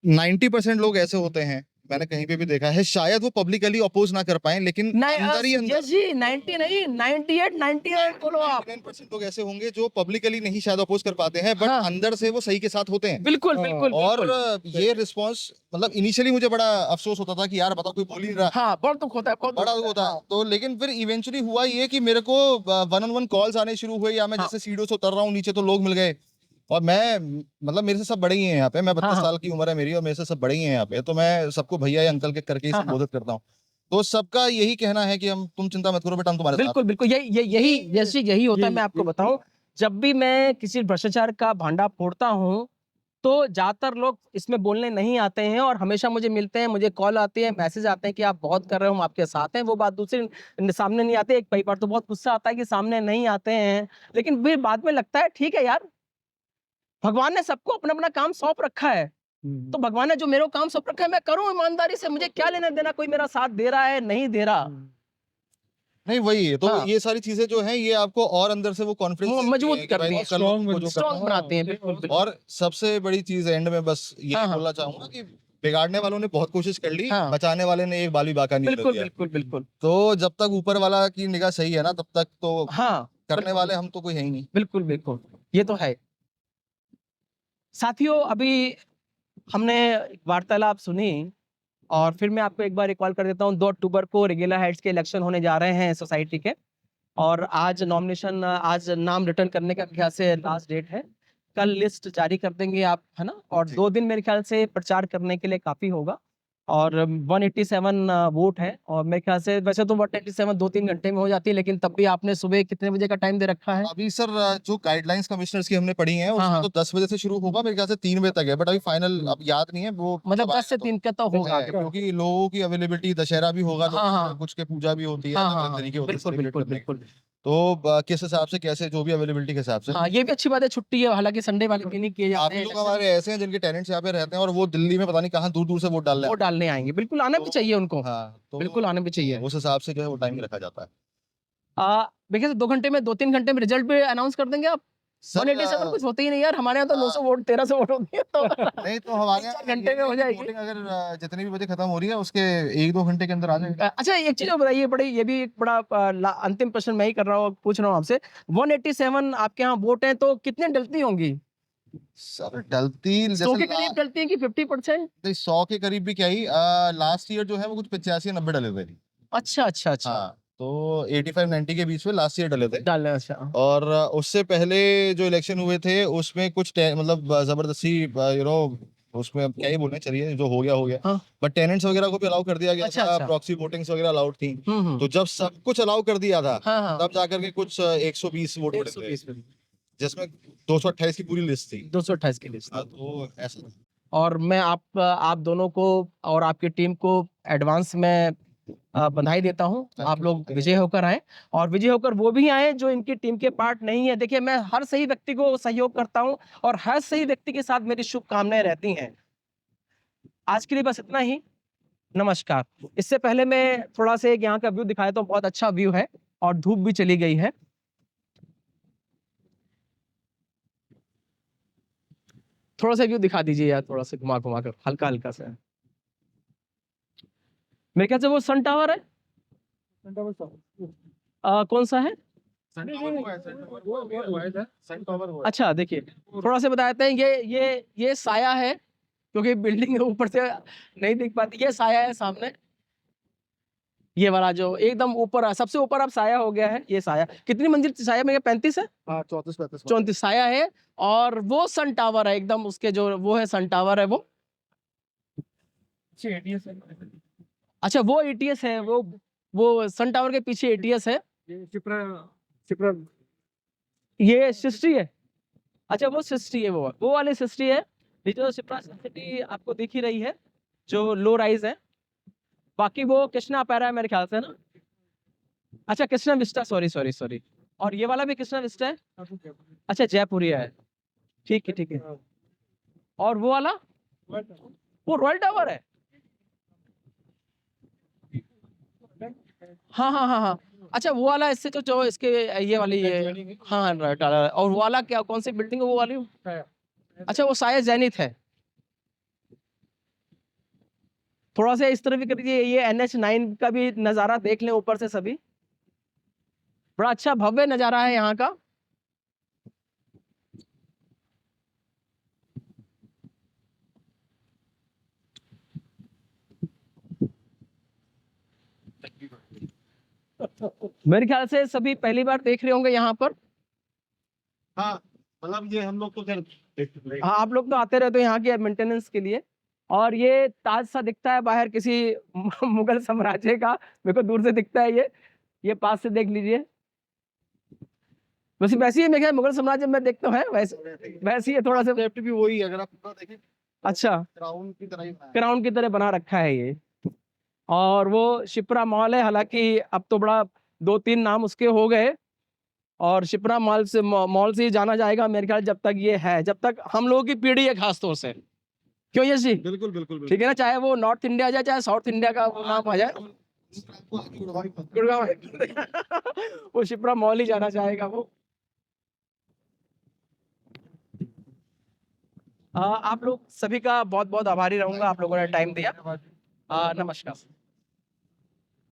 90% लोग ऐसे होते हैं, मैंने कहीं पे भी देखा है, शायद वो पब्लिकली अपोज ना कर पाए लेकिन अंदर ही अंदर यस जी, 90 नहीं, 98 99 बोलो आप। 99% लोग ऐसे होंगे जो पब्लिकली नहीं शायद अपोज कर पाते हैं, बट हाँ। अंदर से वो सही के साथ होते हैं। बिल्कुल हाँ। बिल्कुल और बिल्कुल। ये रिस्पॉन्स, मतलब इनिशियली मुझे बड़ा अफसोस होता था कि यार बताओ कोई बोल ही नहीं रहा, हाँ, बहुत दुख होता है, बहुत दुख बड़ा दुख होता है। तो लेकिन फिर इवेंचुअली हुआ ये कि मेरे को 1-on-1 कॉल्स आने शुरू हुए, या मैं हाँ। जैसे सीढ़ियों से उतर रहा हूँ नीचे तो लोग मिल गए, और मैं, मतलब मेरे से सब बड़े ही हैं यहाँ पे, मैं 32 हाँ, हाँ। साल की उम्र है मेरी और मेरे से सब बड़े ही हैं यहाँ पे, तो मैं सबको भैया या अंकल के करके ही हाँ, हाँ। संबोधित करता हूँ। तो सबका यही कहना है कि हम, तुम चिंता मत करो बेटा, हम तुम्हारे साथ बिल्कुल बिल्कुल, यही जैसे यही होता है। मैं आपको बताऊं, जब भी मैं किसी भ्रष्टाचार का भांडा फोड़ता हूं तो ज्यादातर लोग इसमें बोलने नहीं आते हैं और हमेशा मुझे मिलते हैं, मुझे कॉल आती है, मैसेज आते हैं कि आप बहुत कर रहे हो, हम आपके साथ हैं। वो बात दूसरी सामने नहीं आती। एक कई बार तो बहुत गुस्सा आता है कि सामने नहीं आते हैं, लेकिन फिर बाद में लगता है ठीक है यार, भगवान ने सबको अपना अपना काम सौंप रखा है, तो भगवान ने जो मेरे को काम सौंप रखा है मैं करूं ईमानदारी से। मुझे क्या लेना देना कोई मेरा साथ दे रहा है नहीं दे रहा। नहीं वही है, तो हाँ। ये सारी चीजें जो हैं ये आपको और अंदर से वो कॉन्फिडेंस मजबूत करती हैं, जो स्ट्रॉन्ग बनाती हैं। बिल्कुल बिल्कुल। और सबसे बड़ी चीज एंड में बस ये हाँ, हाँ। बोलना चाहूंगा कि बिगाड़ने वालों ने बहुत कोशिश कर ली, हाँ। बचाने वाले ने एक बाल भी बाका नहीं कर बिल्कुल दिया। बिल्कुल बिल्कुल। तो जब तक ऊपर वाला की निगाह सही है ना, तब तक तो हाँ, करने वाले हम तो कोई है ही नहीं। बिल्कुल बिल्कुल, ये तो है। साथियों, अभी हमने वार्तालाप सुनी और फिर मैं आपको एक बार रिकॉल कर देता हूँ। 2 अक्टूबर को रेगुलर हेड्स के इलेक्शन होने जा रहे हैं सोसाइटी के, और आज नॉमिनेशन, आज नाम रिटर्न करने का ख्याल से लास्ट डेट है। कल लिस्ट जारी कर देंगे आप, है ना? और जी। 2 दिन मेरे ख्याल से प्रचार करने के लिए काफ़ी होगा। और 187 वोट है और मेरे ख्याल से वैसे तो 187 2-3 घंटे में हो जाती है, लेकिन तब भी आपने सुबह कितने बजे का टाइम दे रखा है? अभी सर जो गाइडलाइंस कमिश्नर्स की हमने पढ़ी हैं हाँ, उसमें हाँ। तो 10 बजे से शुरू होगा, मेरे ख्याल से 3 बजे तक है, बट अभी फाइनल अब याद नहीं है वो, मतलब जब 10 से आएगा 3 का तो तो होगा। है, क्योंकि लोगों की अवेलेबिलिटी, दशहरा भी होगा, हाँ, हाँ। कुछ के पूजा भी होती है, हाँ, अलग हाँ, अलग हाँ। तरीके होते हैं बिल्कुल, सेलिब्रेट बिल्कुल, करने के। बिल्कुल। तो किस हिसाब से कैसे, जो भी अवेलेबिलिटी के हिसाब से, हाँ, ये भी अच्छी बात है, छुट्टी है, हालाँकि संडे वाले दिन ही किए जाते काफी हैं लोग इलेक्शन। हमारे ऐसे हैं जिनके टेनेंट्स यहाँ पे रहते हैं और वो दिल्ली में पता नहीं कहाँ दूर दूर से वोट डालने वोट आते डालने आएँगे, बिल्कुल आना हैं। भी तो चाहिए उनको, हाँ, तो बिल्कुल आना भी चाहिए। उस हिसाब से जो है वो टाइम रखा जाता है। देखिए 2 घंटे में, 2-3 घंटे में रिजल्ट भी अनाउंस कर देंगे आप? सर 187 कुछ होते ही नहीं यार, हमारे यहाँ तो 900 वोट 1300 वोट होती है तो नहीं तो हमारे यहाँ 3-4 घंटे में हो जाएगी। वोटिंग अगर जितनी भी बजे खत्म हो रही है उसके 1-2 घंटे के अंदर आ जाएगी। अच्छा एक चीज और बताइए, बड़ी ये भी एक बड़ा अंतिम प्रश्न मैं ही कर रहा हूँ, पूछ रहा हूँ आपसे, 187 आपके यहाँ वोट हैं तो कितने डलती होंगी? सर डलती 100 जैसे के करीब डलती हैं कि 50%? 100 के करीब भी क्या ही लास्ट ईयर जो है वो कुछ 85-90 डले हुए थे। अच्छा अच्छा अच्छा, हाँ तो 85-90 के बीच में लास्ट ईयर डले थे। डाल अच्छा। और उससे पहले जो इलेक्शन हुए थे उसमें कुछ मतलब जबरदस्ती उसमें अब क्या ही बोलना, चलिए जो हो गया हो गया। हाँ। बट टेनेंट्स वगैरह को भी अलाउ कर दिया गया अच्छा, था, अच्छा। प्रॉक्सी वोटिंग्स वगैरह अलाउड थी। हम्म। तो जब सब कुछ अलाउ कर दिया था हाँ हाँ, तब जाकर के कुछ 120 वोट पड़े थे 120 पे जिसमें 228 की पूरी लिस्ट थी। 228 के लिस्ट। हाँ, तो ऐसा था। और मैं आप दोनों को और आपकी टीम को एडवांस में बधाई देता हूं, आप लोग विजय होकर आए, और विजय होकर वो भी आए जो इनकी टीम के पार्ट नहीं है। देखिए मैं हर सही व्यक्ति को सहयोग करता हूं और हर सही व्यक्ति के साथ मेरी शुभकामनाएं रहती हैं। आज के लिए बस इतना ही, नमस्कार। इससे पहले मैं थोड़ा सा एक यहाँ का व्यू दिखाया, तो बहुत अच्छा व्यू है और धूप भी चली गई है। थोड़ा सा व्यू दिखा दीजिए यार, थोड़ा सा घुमा घुमा कर, हल्का हल्का सा। मेरे ख्याल से वो सन टावर है, कौन सा है? अच्छा देखिए, थोड़ा सा बता देते हैं, ये साया है, क्योंकि बिल्डिंग ऊपर से नहीं दिख पाती, ये साया है सामने, ये वाला जो एकदम ऊपर है, सबसे ऊपर अब साया हो गया है। ये साया कितनी मंजिल साया में? 35 है, 34 साया है। और वो सन टावर है एकदम, उसके जो वो है सन टावर है वो। अच्छा वो एटीएस है, वो सन टावर के पीछे एटीएस है। ये सिस्टी है, अच्छा वो सिस्टी है, वो वाली सिस्टी है। ये जो शिप्रा सिटी आपको दिख ही रही है, जो लो राइज है। बाकी वो कृष्णा पैरा है मेरे ख्याल से ना। अच्छा Krishna Vista, sorry sorry sorry. और ये वाला भी कृष्णा विस्टा है। अच्छा जयपुरिया है, ठीक है ठीक है। और वो वाला वो रॉयल टावर है। हाँ हाँ हाँ हाँ, अच्छा वो वाला इससे जो इसके ये वाली ये, हाँ हाँ रॉयल टावर। और वो वाला क्या, कौन सी बिल्डिंग है वो वाली? अच्छा वो शायद जैनिथ है। थोड़ा सा इस तरफ भी करिए, ये NH9 का भी नजारा देख लें ऊपर से सभी, बड़ा अच्छा भव्य नजारा है यहाँ का। मेरे ख्याल से सभी पहली बार देख रहे होंगे यहाँ पर। हाँ मतलब ये हम लोग तो हाँ आप लोग तो आते रहते हो यहाँ के मेंटेनेंस के लिए। और ये ताज सा दिखता है बाहर किसी मुगल साम्राज्य का, मेरे को दूर से दिखता है ये पास से देख लीजिए। वैसे वैसे ही मेरे ख्याल मुगल साम्राज्य में देखते हैं, वैसे ही है थोड़ा सा। सेफ्टी भी वही है, अगर आप पूरा देखें अच्छा क्राउन की तरह ही बना है। क्राउन की तरह बना रखा है ये। और वो शिप्रा मॉल है, हालांकि अब तो बड़ा 2-3 नाम उसके हो गए, और शिप्रा मॉल से ही जाना जाएगा मेरे ख्याल, जब तक ये है, जब तक हम लोगों की पीढ़ी है खास तौर से। क्यों यश जी? बिल्कुल बिल्कुल ठीक है ना, चाहे वो नॉर्थ इंडिया जाए चाहे साउथ इंडिया का वो नाम आ जाए, गुड़गांव वो शिप्रा मॉल ही जाना चाहेगा वो। आप लोग सभी का बहुत बहुत आभारी रहूंगा, आप लोगों ने टाइम दिया। नमस्कार।